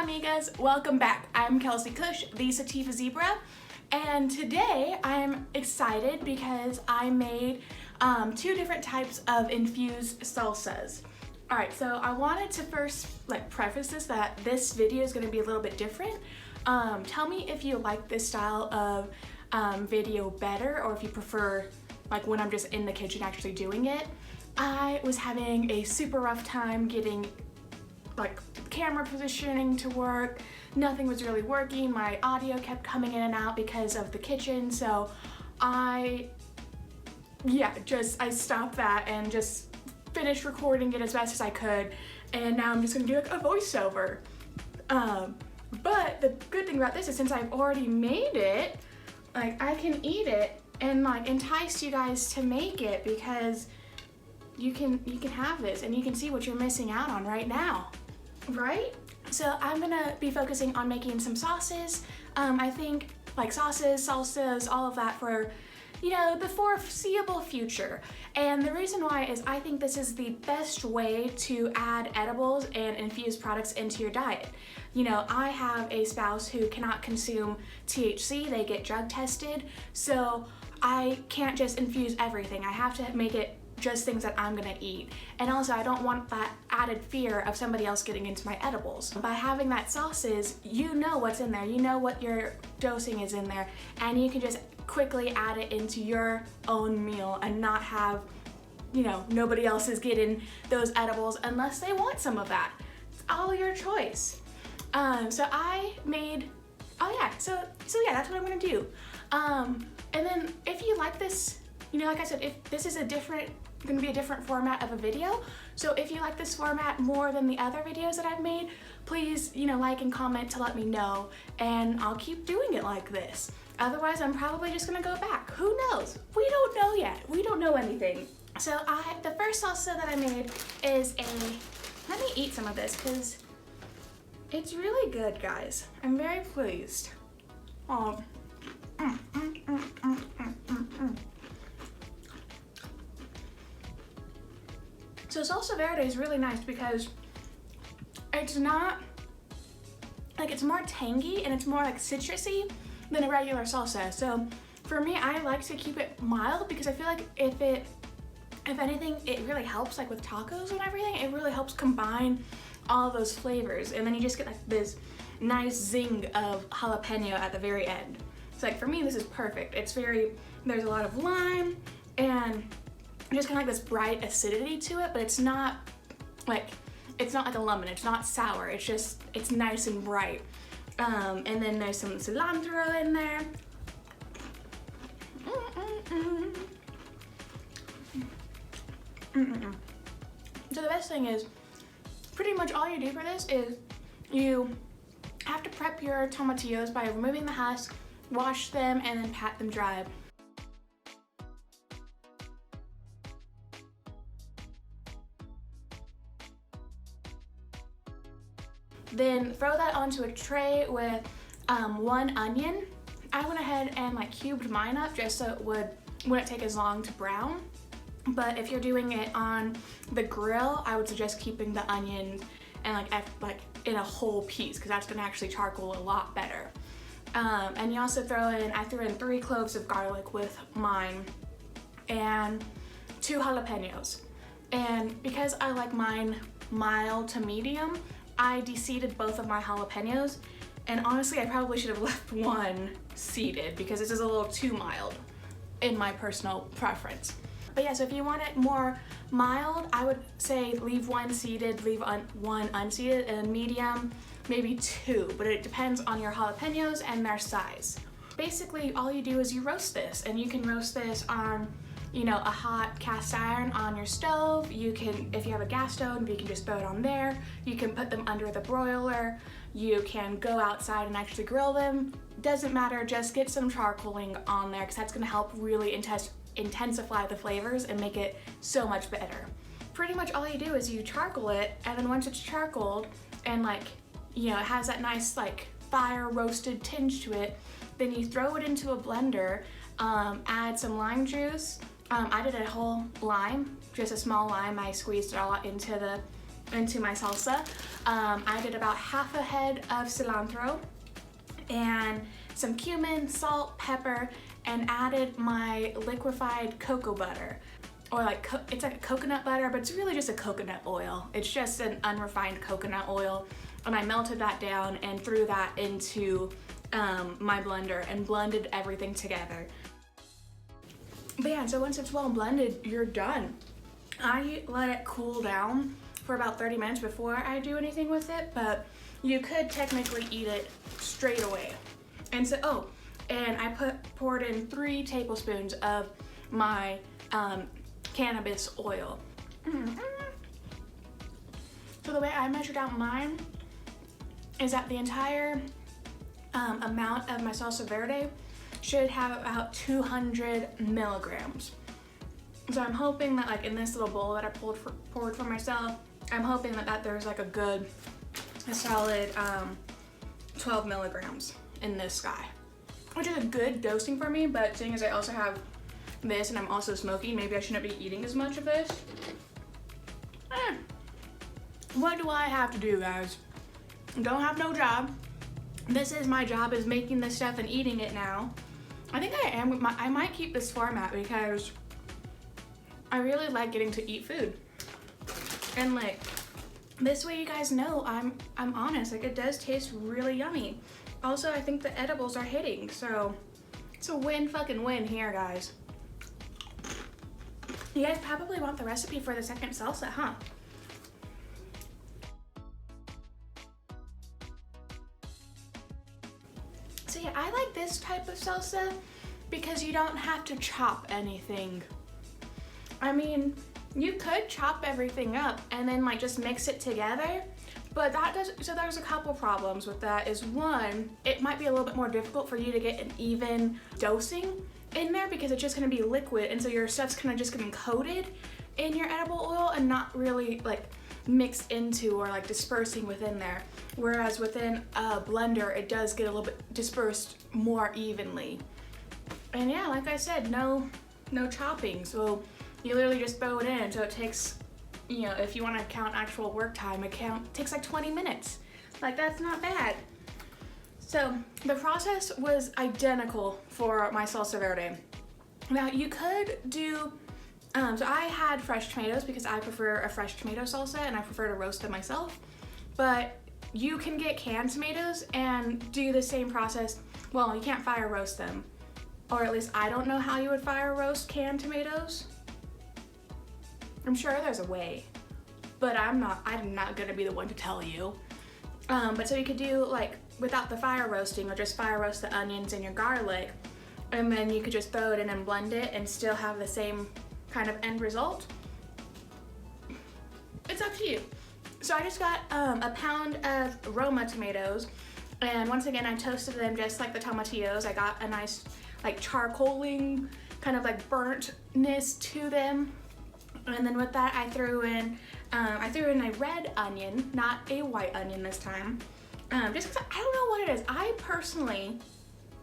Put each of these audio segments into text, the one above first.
Hola amigas, welcome back. I'm Kelsey Cush, the Sativa Zebra, and today I'm excited because I made two different types of infused salsas. Alright, so I wanted to first preface this that this video is going to be a little bit different. Tell me if you like this style of video better, or if you prefer when I'm just in the kitchen actually doing it. I was having a super rough time getting camera positioning to work. Nothing was really working. My audio kept coming in and out because of the kitchen, so I stopped that and just finished recording it as best as I could, and now I'm just gonna do a voiceover. But the good thing about this is since I've already made it, I can eat it and entice you guys to make it, because you can have this and you can see what you're missing out on right now, right? So I'm gonna be focusing on making some sauces. I think sauces, salsas, all of that for the foreseeable future. And the reason why is I think this is the best way to add edibles and infused products into your diet. I have a spouse who cannot consume THC, they get drug tested, so I can't just infuse everything. I have to make it just things that I'm gonna eat. And also I don't want that added fear of somebody else getting into my edibles. By having that sauces, you know what's in there, you know what your dosing is in there, and you can just quickly add it into your own meal and not have, nobody else is getting those edibles unless they want some of that. It's all your choice. So I made, so that's what I'm gonna do. And then if you like this, like I said, if this is gonna be a different format of a video, so if you like this format more than the other videos that I've made, please, like and comment to let me know, and I'll keep doing it like this. Otherwise, I'm probably just gonna go back. Who knows? We don't know yet. We don't know anything. So the first salsa that I made is let me eat some of this because it's really good, guys. I'm very pleased. Oh. So salsa verde is really nice because it's not, it's more tangy and it's more citrusy than a regular salsa. So for me, I like to keep it mild because I feel like if anything, it really helps with tacos and everything. It really helps combine all of those flavors, and then you just get this nice zing of jalapeno at the very end. So for me, this is perfect. There's a lot of lime and just kind of this bright acidity to it, but it's not like a lemon. It's not sour. It's nice and bright. And then there's some cilantro in there. So the best thing is, pretty much all you do for this is you have to prep your tomatillos by removing the husk, wash them, and then pat them dry. Then throw that onto a tray with 1 onion. I went ahead and cubed mine up just so it wouldn't take as long to brown. But if you're doing it on the grill, I would suggest keeping the onions and in a whole piece, because that's gonna actually charcoal a lot better. And you also I threw in 3 cloves of garlic with mine and 2 jalapenos. And because I like mine mild to medium, I de-seeded both of my jalapenos, and honestly I probably should have left 1 seeded because this is a little too mild in my personal preference. But yeah, so if you want it more mild, I would say leave 1 seeded, leave 1 unseeded, and medium, maybe 2, but it depends on your jalapenos and their size. Basically, all you do is you roast this, and you can roast this on a hot cast iron on your stove. You can, if you have a gas stove, you can just throw it on there. You can put them under the broiler. You can go outside and actually grill them. Doesn't matter, just get some charcoaling on there because that's gonna help really intensify the flavors and make it so much better. Pretty much all you do is you charcoal it, and then once it's charcoaled and it has that nice fire roasted tinge to it, then you throw it into a blender, add some lime juice. I did a whole lime, just a small lime. I squeezed it all into the into my salsa. I did about half a head of cilantro and some cumin, salt, pepper, and added my liquefied cocoa butter. Or like, it's like a coconut butter, but it's really just a coconut oil. It's just an unrefined coconut oil. And I melted that down and threw that into my blender and blended everything together. But yeah, so once it's well blended, you're done. I let it cool down for about 30 minutes before I do anything with it, but you could technically eat it straight away. And so, oh, and I poured in 3 tablespoons of my cannabis oil. So the way I measured out mine is that the entire amount of my salsa verde should have about 200 milligrams. So I'm hoping that like in this little bowl that I poured for myself, I'm hoping that there's like a solid 12 milligrams in this guy, which is a good dosing for me, but seeing as I also have this and I'm also smoking, maybe I shouldn't be eating as much of this. What do I have to do, guys? Don't have no job. This is my job, is making this stuff and eating it now. I think I might keep this format because I really like getting to eat food. And like, this way you guys know I'm honest, like it does taste really yummy. Also, I think the edibles are hitting, so it's a win here, guys. You guys probably want the recipe for the second salsa, huh? So yeah, I like this type of salsa because you don't have to chop anything. I mean, you could chop everything up and then like just mix it together, but so there's a couple problems with that. Is one, it might be a little bit more difficult for you to get an even dosing in there because it's just gonna be liquid, and so your stuff's kind of just getting coated in your edible oil and not really like mixed into or like dispersing within there. Whereas within a blender, it does get a little bit dispersed more evenly. And yeah, like I said, no chopping. So you literally just throw it in. So it takes, you know, if you want to count actual work time, it takes like 20 minutes. Like, that's not bad. So the process was identical for my salsa verde. Now you could do, so I had fresh tomatoes because I prefer a fresh tomato salsa and I prefer to roast them myself. But you can get canned tomatoes and do the same process. Well, you can't fire roast them. Or at least I don't know how you would fire roast canned tomatoes. I'm sure there's a way, but I'm not gonna be the one to tell you. But so you could do like without the fire roasting, or just fire roast the onions and your garlic, and then you could just throw it in and blend it and still have the same kind of end result. It's up to you. So I just got a pound of Roma tomatoes, and once again I toasted them just like the tomatillos. I got a nice like charcoaling kind of like burntness to them. And then with that I threw in a red onion, not a white onion this time. Just because I don't know what it is. I personally,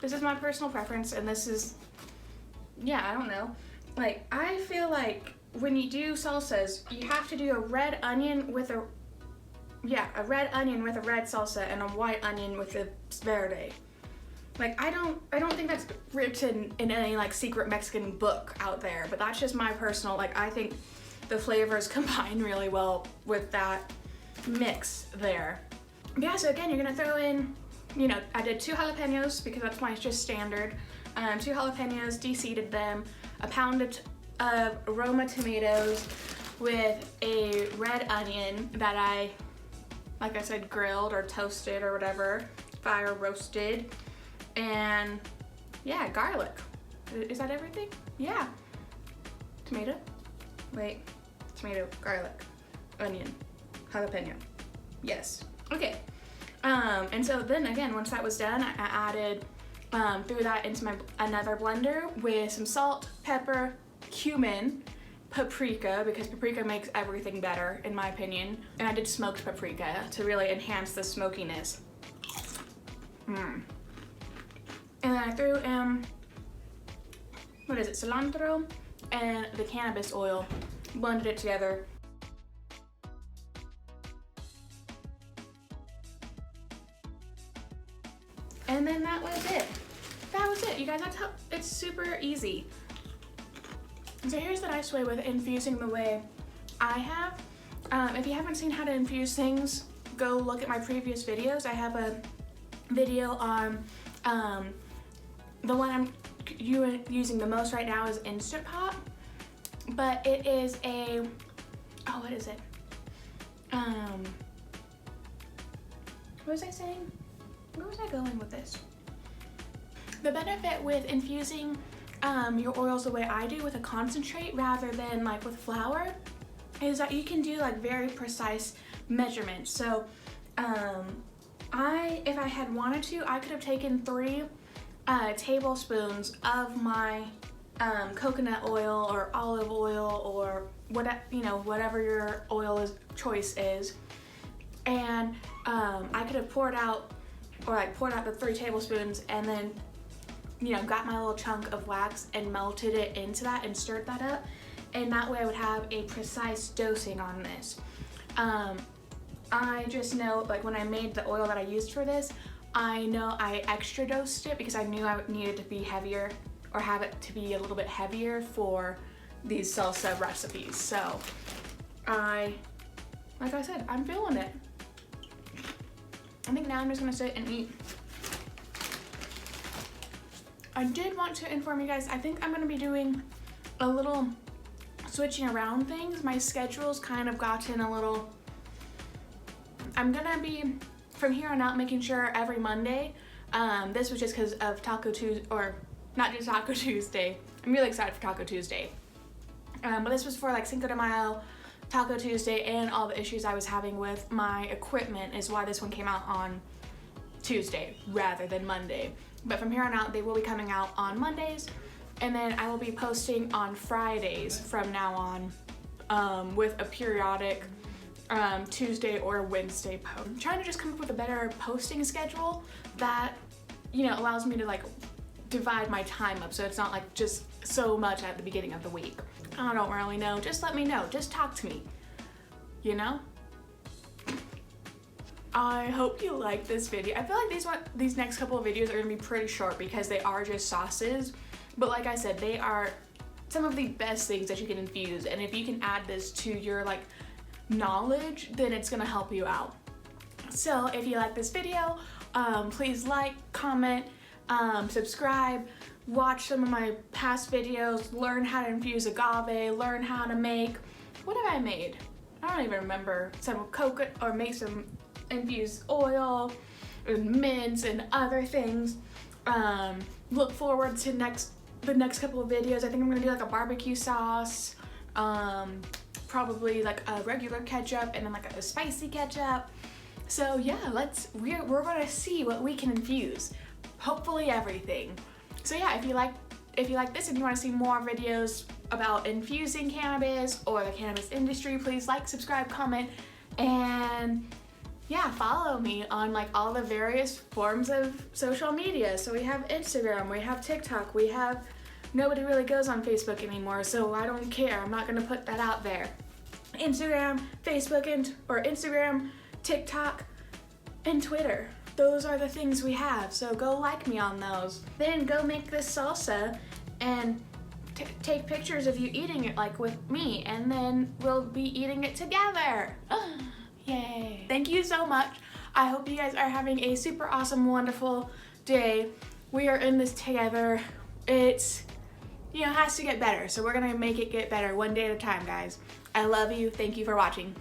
this is my personal preference, and this is, yeah, I don't know. Like, I feel like when you do salsas, you have to do a red onion with a red salsa and a white onion with a verde. Like, I don't think that's written in any like secret Mexican book out there, but that's just my personal, like, I think the flavors combine really well with that mix there. Yeah, so again, you're gonna throw in, you know, I did 2 jalapenos because that's why it's just standard. 2 jalapenos, de-seeded them, a pound of Roma tomatoes with a red onion that I, like I said, grilled or toasted or whatever, fire roasted, and yeah, garlic. Is that everything? Yeah. Tomato, garlic, onion, jalapeno. Yes. Okay. And so then again, once that was done, I added, threw that into another blender with some salt, pepper, cumin, paprika, because paprika makes everything better in my opinion. And I did smoked paprika to really enhance the smokiness. And then I threw in, cilantro and the cannabis oil, blended it together. And then that was it. That was it, you guys. That's how, it's super easy. So here's the nice way with infusing the way I have. If you haven't seen how to infuse things, go look at my previous videos. I have a video on the one I'm using the most right now is Instant Pot, but it is a, oh, what is it? What was I saying? Where was I going with this? The benefit with infusing your oils the way I do with a concentrate rather than like with flour is that you can do like very precise measurements. So if I had wanted to, I could have taken 3 tablespoons of my coconut oil or olive oil or whatever your oil choice is, and I could have poured out the 3 tablespoons and then got my little chunk of wax and melted it into that and stirred that up, and that way I would have a precise dosing on this. I just know, like, when I made the oil that I used for this, I know I extra dosed it because I knew I needed to be heavier or have it to be a little bit heavier for these salsa recipes. So like I said, I'm feeling it. I think now I'm just gonna sit and eat. I did want to inform you guys, I think I'm gonna be doing a little switching around things. My schedule's kind of gotten a little, I'm gonna be, from here on out, making sure every Monday, this was just because of Taco Tuesday, or not just Taco Tuesday. I'm really excited for Taco Tuesday. But this was for like CINCO De Mayo, Taco Tuesday, and all the issues I was having with my equipment is why this one came out on Tuesday rather than Monday. But from here on out, they will be coming out on Mondays, and then I will be posting on Fridays from now on, with a periodic Tuesday or Wednesday post. I'm trying to just come up with a better posting schedule that allows me to like divide my time up so it's not like just so much at the beginning of the week. I don't really know. Just let me know. Just talk to me. I hope you like this video. I feel like these next couple of videos are gonna be pretty short because they are just sauces. But like I said, they are some of the best things that you can infuse. And if you can add this to your like knowledge, then it's gonna help you out. So if you like this video, please like, comment, subscribe, watch some of my past videos, learn how to infuse agave, learn how to make, what have I made? I don't even remember. Some coconut, or make some infused oil and mints and other things. Look forward to the next couple of videos. I think I'm gonna do like a barbecue sauce, probably like a regular ketchup and then like a spicy ketchup. So yeah, we're gonna see what we can infuse. Hopefully everything. So yeah, if you like this and you want to see more videos about infusing cannabis or the cannabis industry, please like, subscribe, comment, and yeah, follow me on like all the various forms of social media. So we have Instagram, we have TikTok, nobody really goes on Facebook anymore, so I don't care. I'm not gonna put that out there. Instagram, Facebook, Instagram, TikTok, and Twitter. Those are the things we have, so go like me on those. Then go make this salsa and take pictures of you eating it like with me, and then we'll be eating it together. Yay. Thank you so much. I hope you guys are having a super awesome, wonderful day. We are in this together. It's, has to get better, so we're gonna make it get better one day at a time, guys. I love you. Thank you for watching.